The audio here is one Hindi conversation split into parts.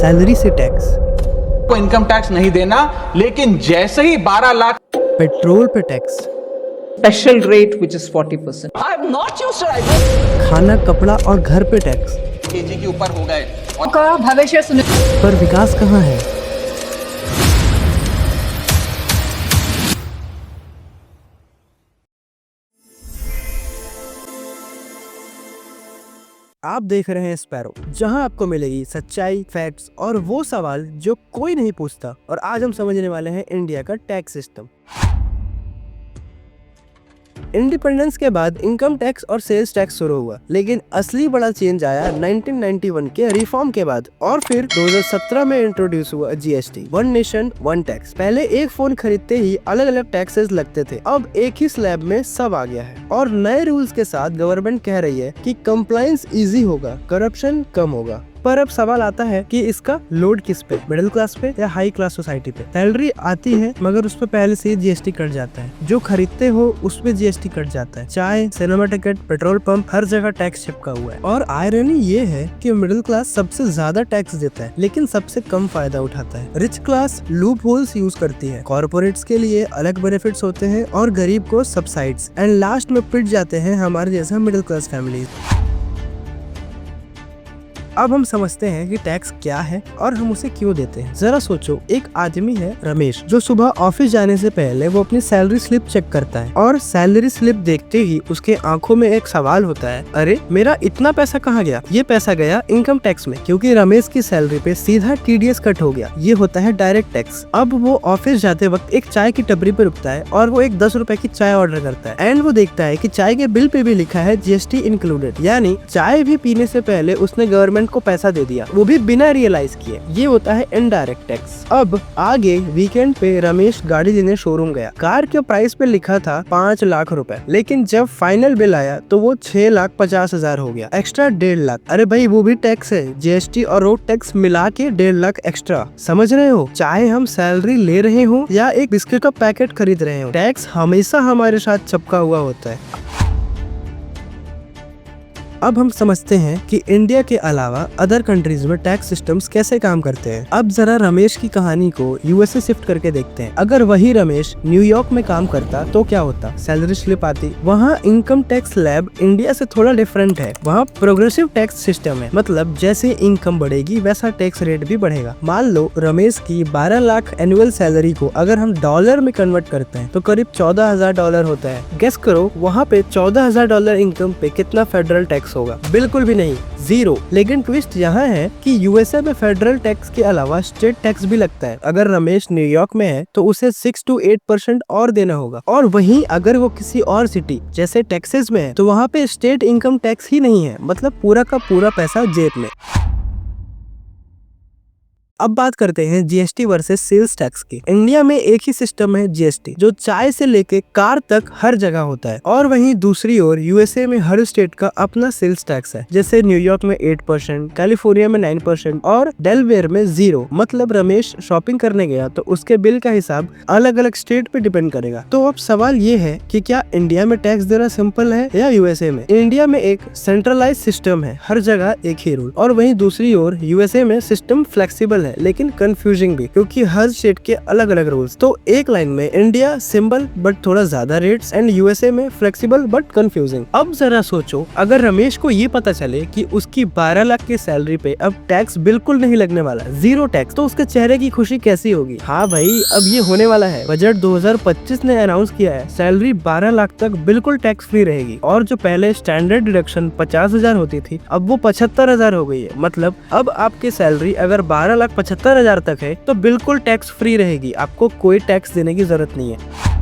सैलरी से टैक्स, को इनकम टैक्स नहीं देना, लेकिन जैसे ही 12 लाख पेट्रोल पे tax, special rate which is 40%. I am not used to it. खाना कपड़ा और घर पे टैक्स, केजी के ऊपर हो गए और का भविष्य सुनिश्चित पर विकास कहाँ है? आप देख रहे हैं स्पैरो, जहां आपको मिलेगी सच्चाई, फैक्ट्स और वो सवाल जो कोई नहीं पूछता। और आज हम समझने वाले हैं इंडिया का टैक्स सिस्टम। इंडिपेंडेंस के बाद इनकम टैक्स और सेल्स टैक्स शुरू हुआ, लेकिन असली बड़ा चेंज आया 1991 के रिफॉर्म के बाद। और फिर 2017 में इंट्रोड्यूस हुआ GST, one nation one tax. पहले एक फोन खरीदते ही अलग अलग टैक्सेस लगते थे, अब एक ही स्लैब में सब आ गया है। और नए रूल्स के साथ गवर्नमेंट कह रही है कि कंप्लायंस इजी होगा, करप्शन कम होगा। पर अब सवाल आता है कि इसका लोड किस पे, मिडिल क्लास पे या हाई क्लास सोसाइटी पे? सैलरी आती है मगर उस पे पहले से ही जीएसटी कट जाता है। जो खरीदते हो उस पे जीएसटी कट जाता है। चाय, सिनेमा टिकट, पेट्रोल पंप, हर जगह टैक्स चिपका हुआ है। और आयरनी ये है कि मिडिल क्लास सबसे ज्यादा टैक्स देता है, लेकिन सबसे कम फायदा उठाता है। Rich class loop holes use करती है, कॉर्पोरेट्स के लिए अलग बेनिफिट्स होते हैं और गरीब को सब्साइड्स। एंड लास्ट में पिट जाते हैं हमारे जैसा मिडिल क्लास फैमिली। अब हम समझते हैं कि टैक्स क्या है और हम उसे क्यों देते हैं। जरा सोचो, एक आदमी है रमेश, जो सुबह ऑफिस जाने से पहले वो अपनी सैलरी स्लिप चेक करता है। और सैलरी स्लिप देखते ही उसके आंखों में एक सवाल होता है, अरे मेरा इतना पैसा कहाँ गया? ये पैसा गया इनकम टैक्स में, क्योंकि रमेश की सैलरी पे सीधा टीडीएस कट हो गया। ये होता है डायरेक्ट टैक्स। अब वो ऑफिस जाते वक्त एक चाय की टपरी पे रुकता है और वो एक 10 रुपए की चाय ऑर्डर करता है। एंड वो देखता है कि चाय के बिल पे भी लिखा है जीएसटी इंक्लूडेड, यानी चाय भी पीने से पहले उसने गवर्नमेंट को पैसा दे दिया, वो भी बिना रियलाइज किए। ये होता है इनडायरेक्ट टैक्स। अब आगे वीकेंड पे रमेश गाड़ी लेने शोरूम गया। कार के प्राइस पे लिखा था 5 लाख रुपए, लेकिन जब फाइनल बिल आया तो वो 6,50,000 हो गया। एक्स्ट्रा 1.5 लाख। अरे भाई वो भी टैक्स है, जीएसटी और रोड टैक्स मिला के 1.5 लाख एक्स्ट्रा। समझ रहे हो? चाहे हम सैलरी ले रहे हो या एक बिस्किट का पैकेट खरीद रहे हो, टैक्स हमेशा हमारे साथ चिपका हुआ होता है। अब हम समझते हैं कि इंडिया के अलावा अदर कंट्रीज में टैक्स सिस्टम्स कैसे काम करते हैं। अब जरा रमेश की कहानी को यूएसए शिफ्ट करके देखते हैं। अगर वही रमेश न्यूयॉर्क में काम करता तो क्या होता? सैलरी स्लिप आती। वहाँ इनकम टैक्स लैब इंडिया से थोड़ा डिफरेंट है। वहाँ प्रोग्रेसिव टैक्स सिस्टम है, मतलब जैसे इनकम बढ़ेगी वैसा टैक्स रेट भी बढ़ेगा। मान लो रमेश की 12 लाख एनुअल सैलरी को अगर हम डॉलर में कन्वर्ट करते हैं तो करीब $14,000 होता है। गेस करो वहाँ पे $14,000 इनकम पे कितना फेडरल टैक्स होगा? बिल्कुल भी नहीं, 0। लेकिन ट्विस्ट यहाँ है कि यूएसए में फेडरल टैक्स के अलावा स्टेट टैक्स भी लगता है। अगर रमेश न्यूयॉर्क में है तो उसे 6 to 8% और देना होगा। और वहीं अगर वो किसी और सिटी जैसे टेक्सास में है तो वहाँ पे स्टेट इनकम टैक्स ही नहीं है, मतलब पूरा का पूरा पैसा जेब में। अब बात करते हैं जीएसटी वर्सेस सेल्स टैक्स की। इंडिया में एक ही सिस्टम है जीएसटी, जो चाय से लेके कार तक हर जगह होता है। और वहीं दूसरी ओर यूएसए में हर स्टेट का अपना सेल्स टैक्स है। जैसे न्यूयॉर्क में 8%, कैलिफोर्निया में 9% और डेलवेयर में 0। मतलब रमेश शॉपिंग करने गया तो उसके बिल का हिसाब अलग अलग स्टेट पे डिपेंड करेगा। तो अब सवाल ये है कि क्या इंडिया में टैक्स देना सिंपल है या यूएसए में? इंडिया में एक सेंट्रलाइज सिस्टम है, हर जगह एक ही रूल। और वहीं दूसरी ओर यूएसए में सिस्टम फ्लेक्सिबल है, लेकिन कंफ्यूजिंग भी, क्योंकि हर स्टेट के अलग अलग रूल्स। तो एक लाइन में इंडिया सिंपल बट थोड़ा ज्यादा रेट्स एंड यूएसए में फ्लेक्सिबल बट कंफ्यूजिंग। अब जरा सोचो, अगर रमेश को ये पता चले कि उसकी 12 लाख की सैलरी पे अब टैक्स बिल्कुल नहीं लगने वाला, 0 टैक्स, तो उसके चेहरे की खुशी कैसी होगी? हाँ भाई, अब ये होने वाला है। बजट 2025 ने अनाउंस किया है, सैलरी 12 लाख तक बिल्कुल टैक्स फ्री रहेगी। और जो पहले स्टैंडर्ड डिडक्शन 50,000 होती थी, अब वो 75,000 हो गई है। मतलब अब आपकी सैलरी अगर 12,75,000 तक है तो बिल्कुल टैक्स फ्री रहेगी, आपको कोई टैक्स देने की जरूरत नहीं है।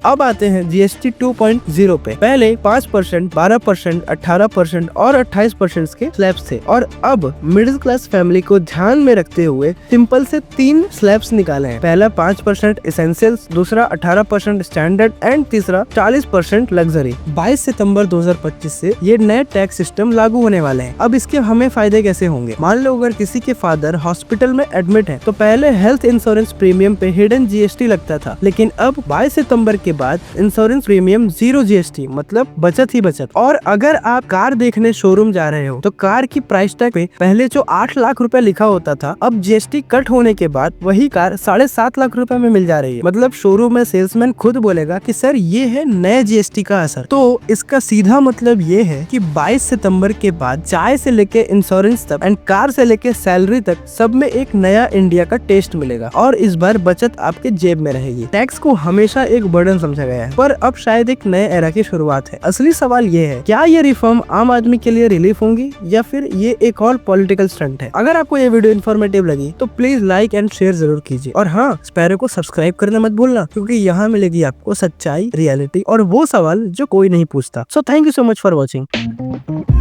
अब आते हैं जीएसटी 2.0 पे। पहले 5%, 12%, 18% और 28% के स्लैब्स थे। और अब मिडिल क्लास फैमिली को ध्यान में रखते हुए सिंपल से 3 स्लैब्स निकाले हैं। पहला 5% एसेंशियल्स, दूसरा 18% स्टैंडर्ड एंड तीसरा 40% लग्जरी। 22 सितंबर 2025 से ये नए टैक्स सिस्टम लागू होने वाले हैं। अब इसके हमें फायदे कैसे होंगे? मान लो अगर किसी के फादर हॉस्पिटल में एडमिट है तो पहले हेल्थ इंश्योरेंस प्रीमियम पे हिडन जीएसटी लगता था, लेकिन अब 22 सितंबर के बाद इंश्योरेंस प्रीमियम 0 GST, मतलब बचत ही बचत। और अगर आप कार देखने शोरूम जा रहे हो तो कार की प्राइस टैग पे पहले जो 8 लाख रुपए लिखा होता था, अब GST कट होने के बाद वही कार 7.5 लाख रुपए में मिल जा रही है। मतलब शोरूम में सेल्समैन खुद बोलेगा कि सर ये है नए GST का असर। तो इसका सीधा मतलब ये है कि 22 सितंबर के बाद चाय से लेके इंश्योरेंस तक एंड कार से लेके सैलरी तक सब में एक नया इंडिया का टेस्ट मिलेगा और इस बार बचत आपके जेब में रहेगी। टैक्स को हमेशा एक बर्डन समझा गया है, पर अब शायद एक नए एरा की शुरुआत है। असली सवाल ये है, क्या ये रिफॉर्म आम आदमी के लिए रिलीफ होंगी या फिर ये एक और पॉलिटिकल स्टंट है? अगर आपको ये वीडियो इन्फॉर्मेटिव लगी तो प्लीज लाइक एंड शेयर जरूर कीजिए और हाँ, स्पैरो को सब्सक्राइब करना मत भूलना, क्योंकि यहाँ मिलेगी आपको सच्चाई, रियलिटी और वो सवाल जो कोई नहीं पूछता। So thank you so much for watching.